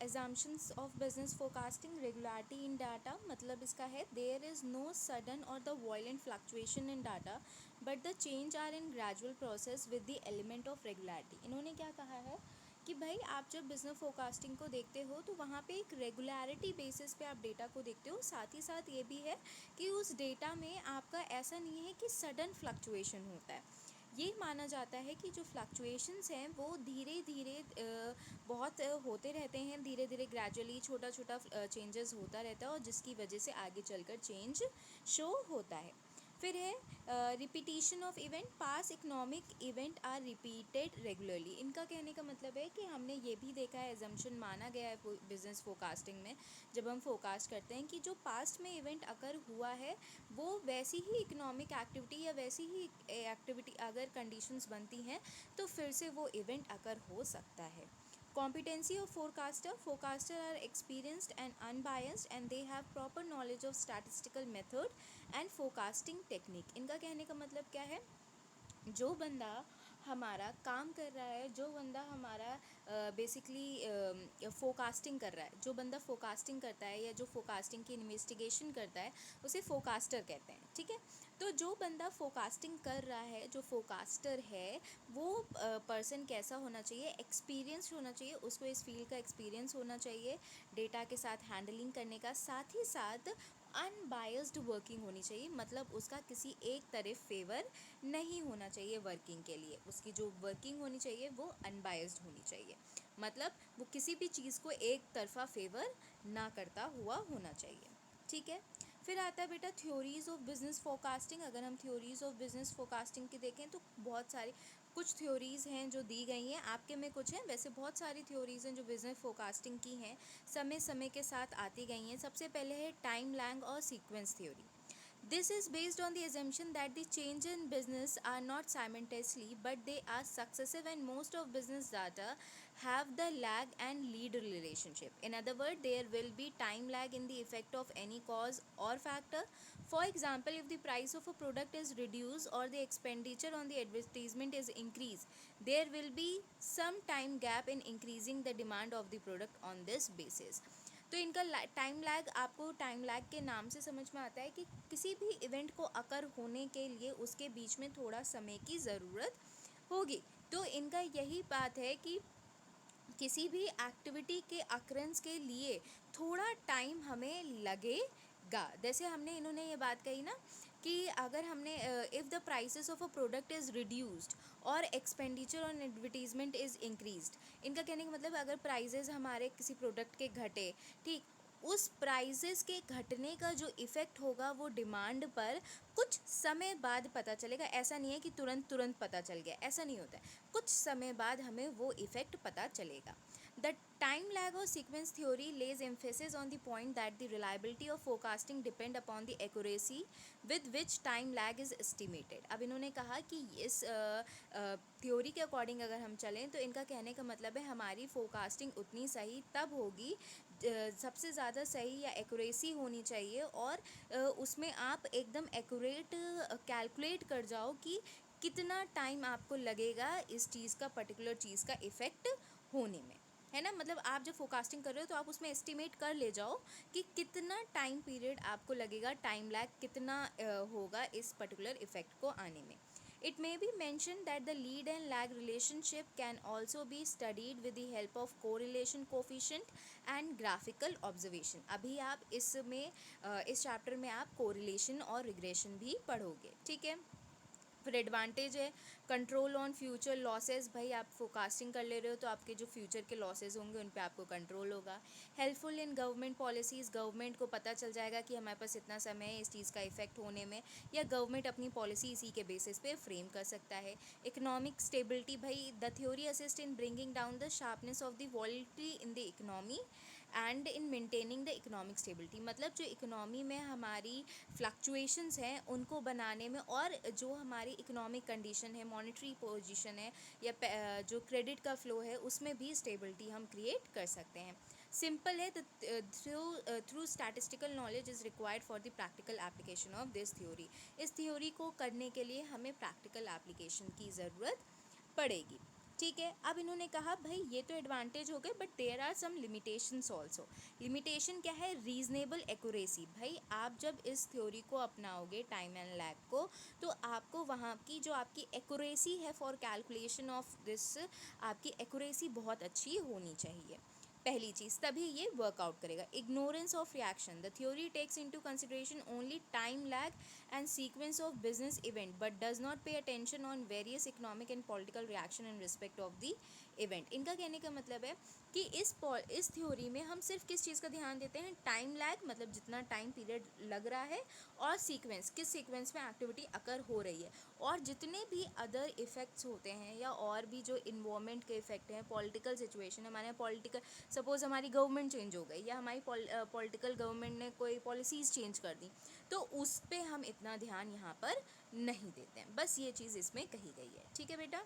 assumptions of business forecasting, regularity in data, मतलब इसका है there is no sudden or the violent fluctuation in data but the change are in gradual process with the element of regularity। इन्होंने क्या कहा है कि भाई आप जब बिज़नेस फोरकास्टिंग को देखते हो तो वहाँ पे एक रेगुलरिटी बेसिस पे आप डेटा को देखते हो, साथ ही साथ ये भी है कि उस डेटा में आपका ऐसा नहीं है कि सडन फ्लक्चुएशन होता है। ये माना जाता है कि जो फ्लक्चुएशंस हैं वो धीरे धीरे बहुत होते रहते हैं, धीरे धीरे ग्रेजुअली छोटा छोटा चेंजेस होता रहता है और जिसकी वजह से आगे चलकर चेंज शो होता है। फिर है repetition of event, pass economic event are repeated regularly. इनका कहने का मतलब है कि हमने ये भी देखा है, एजम्पशन माना गया है बिजनेस फोरकास्टिंग में, जब हम फोरकास्ट करते हैं कि जो पास्ट में इवेंट अकर हुआ है वो वैसी ही इकोनॉमिक एक्टिविटी या वैसी ही एक्टिविटी अगर कंडीशंस बनती हैं तो फिर से वो इवेंट अकर हो सकता है। Competency of forecaster, forecaster are experienced and unbiased and they have proper knowledge of statistical method and forecasting technique। इनका कहने का मतलब क्या है, जो बंदा हमारा काम कर रहा है, जो बंदा हमारा बेसिकली फोरकास्टिंग कर रहा है, जो बंदा फोरकास्टिंग करता है या जो फोरकास्टिंग की इन्वेस्टिगेशन करता है उसे फोरकास्टर कहते हैं, ठीक है। तो जो बंदा फोरकास्टिंग कर रहा है, जो फोरकास्टर है, वो पर्सन कैसा होना चाहिए, एक्सपीरियंस होना चाहिए, उसको इस फील्ड का एक्सपीरियंस होना चाहिए, डेटा के साथ हैंडलिंग करने का, साथ ही साथ अनबायस्ड वर्किंग होनी चाहिए, मतलब उसका किसी एक तरफ फेवर नहीं होना चाहिए वर्किंग के लिए, उसकी जो वर्किंग होनी चाहिए वो अनबायस्ड होनी चाहिए, मतलब वो किसी भी चीज़ को एक तरफा फेवर ना करता हुआ होना चाहिए, ठीक है। फिर आता है बेटा थ्योरीज़ ऑफ बिजनेस फोरकास्टिंग। अगर हम थ्योरीज़ ऑफ बिजनेस फोरकास्टिंग की देखें तो बहुत सारी कुछ थ्योरीज़ हैं जो दी गई हैं, आपके में कुछ हैं, वैसे बहुत सारी थ्योरीज़ हैं जो बिजनेस फोरकास्टिंग की हैं, समय समय के साथ आती गई हैं। सबसे पहले है टाइम लैग और sequence theory. This is based on the assumption that the change in business are not simultaneously but they are successive and most of business data have the lag and lead relationship. In other words, there will be time lag in the effect of any cause or factor. For example, if the price of a product is reduced or the expenditure on the advertisement is increased, there will be some time gap in increasing the demand of the product on this basis. तो इनका time lag, आपको time lag के नाम से समझ में आता है कि किसी भी इवेंट को अकर होने के लिए उसके बीच में थोड़ा समय की ज़रूरत होगी। तो इनका यही बात है कि किसी भी एक्टिविटी के अकरेंस के लिए थोड़ा टाइम हमें लगेगा। जैसे हमने इन्होंने ये बात कही ना कि अगर हमने if the prices of a product is reduced और expenditure on advertisement is increased. इनका कहने का मतलब अगर प्राइजेस हमारे किसी प्रोडक्ट के घटे, ठीक, उस प्राइजेस के घटने का जो इफ़ेक्ट होगा वो डिमांड पर कुछ समय बाद पता चलेगा। ऐसा नहीं है कि तुरंत तुरंत पता चल गया, ऐसा नहीं होता है, कुछ समय बाद हमें वो इफ़ेक्ट पता चलेगा। द टाइम लैग और sequence theory lays emphasis on the point that the reliability of forecasting depend upon the accuracy with which time lag is estimated. अब इन्होंने कहा कि इस थ्योरी के अकॉर्डिंग अगर हम चलें तो इनका कहने का मतलब है हमारी फोरकास्टिंग उतनी सही तब होगी, सबसे ज़्यादा सही या एक्यूरेसी होनी चाहिए और उसमें आप एकदम एक्यूरेट कैलकुलेट कर जाओ कि कितना टाइम आपको लगेगा इस चीज़ का, पर्टिकुलर चीज़ का इफ़ेक्ट होने में, है ना। मतलब आप जब फोरकास्टिंग कर रहे हो तो आप उसमें एस्टिमेट कर ले जाओ कि कितना टाइम पीरियड आपको लगेगा, टाइम लैग कितना होगा इस पर्टिकुलर इफ़ेक्ट को आने में। It may be mentioned that the lead and lag relationship can also be studied with the help of correlation coefficient and graphical observation। अभी आप इसमें इस चैप्टर में आप correlation और regression भी पढ़ोगे, ठीक है। फिर एडवांटेज है कंट्रोल ऑन फ्यूचर लॉसेस। भाई आप फोरकास्टिंग कर ले रहे हो तो आपके जो फ्यूचर के लॉसेस होंगे उन पे आपको कंट्रोल होगा। Helpful in government policies, government को पता चल जाएगा कि हमारे पास इतना समय है इस चीज़ का इफेक्ट होने में, या गवर्नमेंट अपनी पॉलिसी इसी के बेसिस पे फ्रेम कर सकता है। इकोनॉमिक स्टेबिलिटी, भाई the theory assist in bringing down the sharpness of the वॉलिटी in the economy and in maintaining the economic stability, मतलब जो इकोनॉमी में हमारी फ्लक्चुएशंस हैं उनको बनाने में, और जो हमारी इकोनॉमिक कंडीशन है, मॉनेटरी पोजीशन है, या जो क्रेडिट का फ्लो है, उसमें भी स्टेबिलिटी हम क्रिएट कर सकते हैं। सिंपल है, through statistical knowledge is required for the practical application of this theory. इस थ्योरी को करने के लिए हमें प्रैक्टिकल एप्लीकेशन की ज़रूरत पड़ेगी, ठीक है। अब इन्होंने कहा भाई ये तो एडवांटेज हो गए, but there are some limitations also. Limitation क्या है? Reasonable accuracy. भाई आप जब इस थ्योरी को अपनाओगे टाइम एंड लैग को, तो आपको वहाँ की जो आपकी एक्यूरेसी है फॉर कैलकुलेशन ऑफ दिस, आपकी एक्यूरेसी बहुत अच्छी होनी चाहिए, पहली चीज़, तभी ये वर्कआउट करेगा। Ignorance of reaction. The theory takes into consideration only time lag and sequence of business event, but does not pay attention on various economic and political reaction in respect of the event. इनका कहने का मतलब है कि इस theory में हम सिर्फ किस चीज़ का ध्यान देते हैं? टाइम लैग, मतलब जितना टाइम पीरियड लग रहा है, और सीक्वेंस, किस सीक्वेंस में एक्टिविटी अकर हो रही है, और जितने भी अदर इफ़ेक्ट्स होते हैं या और भी जो इन्वायरमेंट के इफ़ेक्ट हैं, पॉलिटिकल सिचुएशन, हमारे पॉलिटिकल, सपोज़ हमारी गवर्नमेंट चेंज हो गई या हमारी पॉलिटिकल गवर्नमेंट ने कोई पॉलिसीज़ चेंज कर दी, तो उस पर हम इतना ध्यान यहाँ पर नहीं देते हैं। बस ये चीज़ इसमें कही गई है। ठीक है बेटा।